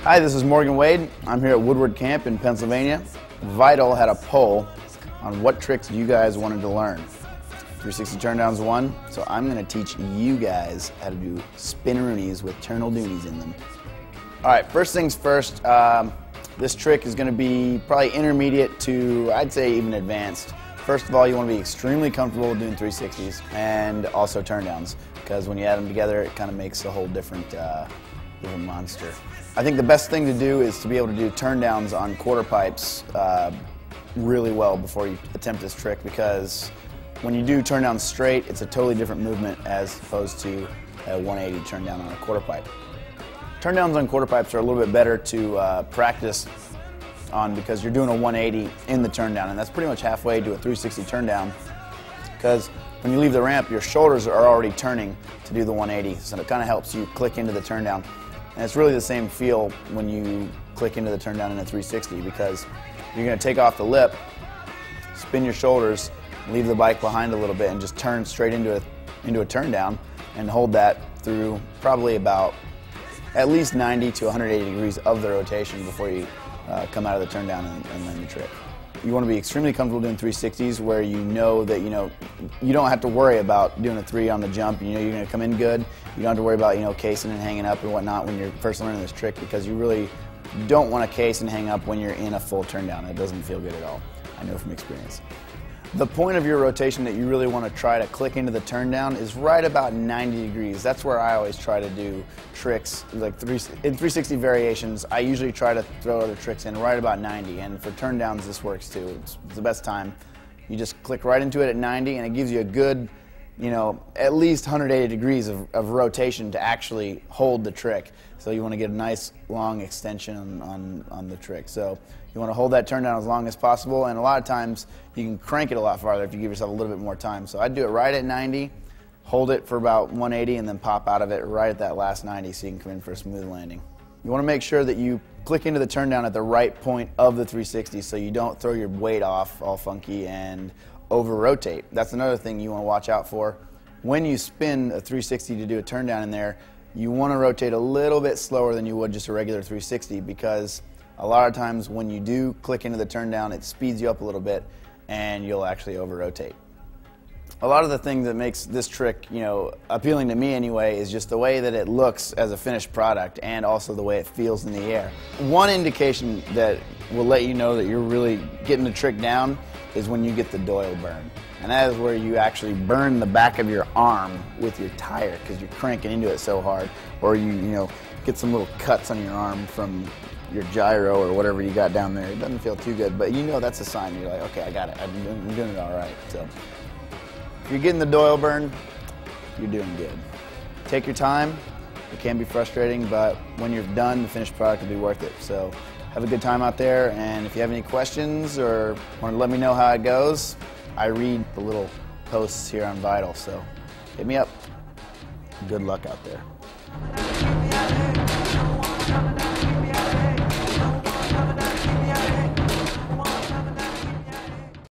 Hi, this is Morgan Wade. I'm here at Woodward Camp in Pennsylvania. Vital had a poll on what tricks you guys wanted to learn. 360 Turndown's one, so I'm going to teach you guys how to do spin-roonies with turn-doonies in them. All right, first things first, this trick is going to be probably intermediate to, I'd say, even advanced. First of all, you want to be extremely comfortable doing 360s and also turndowns, because when you add them together, it kind of makes a whole different monster. I think the best thing to do is to be able to do turndowns on quarter pipes really well before you attempt this trick, because when you do turndowns straight, it's a totally different movement as opposed to a 180 turndown on a quarter pipe. Turndowns on quarter pipes are a little bit better to practice on because you're doing a 180 in the turndown, and that's pretty much halfway to a 360 turndown, because when you leave the ramp, your shoulders are already turning to do the 180, so it kind of helps you click into the turndown. And it's really the same feel when you click into the turndown in a 360, because you're going to take off the lip, spin your shoulders, leave the bike behind a little bit, and just turn straight into a turndown, and hold that through probably about at least 90 to 180 degrees of the rotation before you come out of the turndown and learn the trick. You want to be extremely comfortable doing 360s where you know that you don't have to worry about doing a 3 on the jump. You know you're going to come in good. You don't have to worry about casing and hanging up and whatnot when you're first learning this trick, because you really don't want to case and hang up when you're in a full turndown. It doesn't feel good at all. I know from experience. The point of your rotation that you really want to try to click into the turndown is right about 90 degrees. That's where I always try to do tricks. Like in 360 variations, I usually try to throw other tricks in right about 90. And for turndowns, this works too. It's the best time. You just click right into it at 90, and it gives you a good, at least 180 degrees of rotation to actually hold the trick. So you want to get a nice long extension on the trick. So you want to hold that turndown as long as possible, and a lot of times you can crank it a lot farther if you give yourself a little bit more time. So I'd do it right at 90, hold it for about 180, and then pop out of it right at that last 90 so you can come in for a smooth landing. You want to make sure that you click into the turndown at the right point of the 360 so you don't throw your weight off all funky and over-rotate. That's another thing you want to watch out for. When you spin a 360 to do a turndown in there, you want to rotate a little bit slower than you would just a regular 360, because a lot of times when you do click into the turndown, it speeds you up a little bit and you'll actually over-rotate. A lot of the thing that makes this trick, appealing to me anyway, is just the way that it looks as a finished product and also the way it feels in the air. One indication that will let you know that you're really getting the trick down is when you get the doyle burn. And that is where you actually burn the back of your arm with your tire because you're cranking into it so hard, or you get some little cuts on your arm from your gyro or whatever you got down there. It doesn't feel too good, but that's a sign. You're like, okay, I got it. I'm doing it all right. So if you're getting the doyle burn, you're doing good. Take your time. It can be frustrating, but when you're done, the finished product will be worth it. So have a good time out there, and if you have any questions or want to let me know how it goes, I read the little posts here on Vital, so hit me up. Good luck out there.